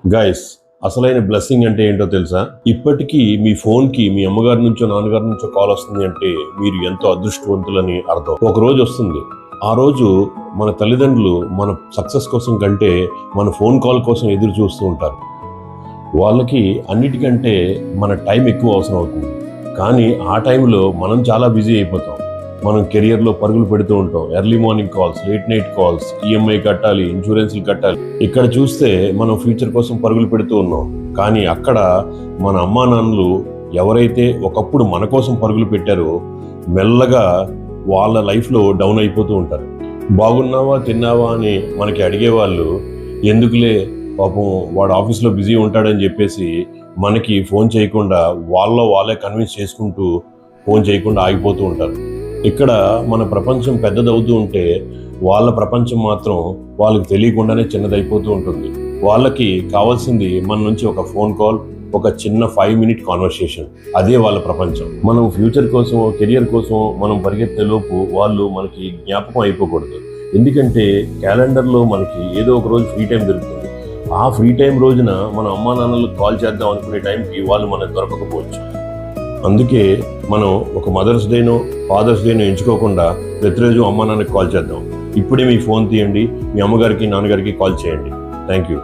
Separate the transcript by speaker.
Speaker 1: Guys, అసలైన blessing అంటే ఏంటో తెలుసా? ఇప్పటికీ మీ ఫోన్ కి మీ అమ్మగారి నుంచో నాన్నగారి నుంచో కాల్ వస్తుంది అంటే మీరు ఎంతో అదృష్టవంతులని అర్థం. ఒక రోజు వస్తుంది, ఆ రోజు మన తల్లిదండ్రులు మన సక్సెస్ కోసం కంటే మన ఫోన్ కాల్ కోసం ఎదురు చూస్తూ ఉంటారు. వాళ్ళకి అన్నిటికంటే మన టైం ఎక్కువ అవసరం అవుతుంది, కానీ ఆ టైంలో మనం చాలా బిజీ అయిపోతాం. మనం కెరియర్లో పరుగులు పెడుతూ ఉంటాం. Early morning calls, late night calls, EMI కట్టాలి, ఇన్సూరెన్స్లు కట్టాలి. ఇక్కడ చూస్తే మనం ఫ్యూచర్ కోసం పరుగులు పెడుతూ ఉన్నాం, కానీ అక్కడ మన అమ్మా నాన్నలు ఎవరైతే ఒకప్పుడు మన కోసం పరుగులు పెట్టారో మెల్లగా వాళ్ళ లైఫ్లో డౌన్ అయిపోతూ ఉంటారు. బాగున్నావా, తిన్నావా అని మనకి అడిగేవాళ్ళు ఎందుకులే పాపం వాడు ఆఫీస్లో బిజీ ఉంటాడని చెప్పేసి మనకి ఫోన్ చేయకుండా వాళ్ళే కన్విన్స్ చేసుకుంటూ ఫోన్ చేయకుండా ఆగిపోతూ ఉంటారు. ఇక్కడ మన ప్రపంచం పెద్దదవుతూ ఉంటే వాళ్ళ ప్రపంచం మాత్రం వాళ్ళకి తెలియకుండానే చిన్నదైపోతూ ఉంటుంది. వాళ్ళకి కావాల్సింది మన నుంచి ఒక ఫోన్ కాల్, ఒక చిన్న 5 minute కాన్వర్సేషన్. అదే వాళ్ళ ప్రపంచం. మనం ఫ్యూచర్ కోసం, కెరియర్ కోసం మనం పరిగెత్తే లోపు వాళ్ళు మనకి జ్ఞాపకం అయిపోకూడదు. ఎందుకంటే క్యాలెండర్లో మనకి ఏదో ఒక రోజు ఫ్రీ టైం దొరుకుతుంది. ఆ ఫ్రీ టైం రోజున మన అమ్మా నాన్నలకు కాల్ చేద్దాం అనుకునే టైంకి వాళ్ళు మనకు దొరకకపోవచ్చు. అందుకే మనం ఒక మదర్స్ డేనో ఫాదర్స్ డేనో ఎంచుకోకుండా ప్రతిరోజు అమ్మా నాన్నకి కాల్ చేద్దాం. ఇప్పుడే మీ ఫోన్ తీయండి, మీ అమ్మగారికి నాన్నగారికి కాల్ చేయండి. Thank you.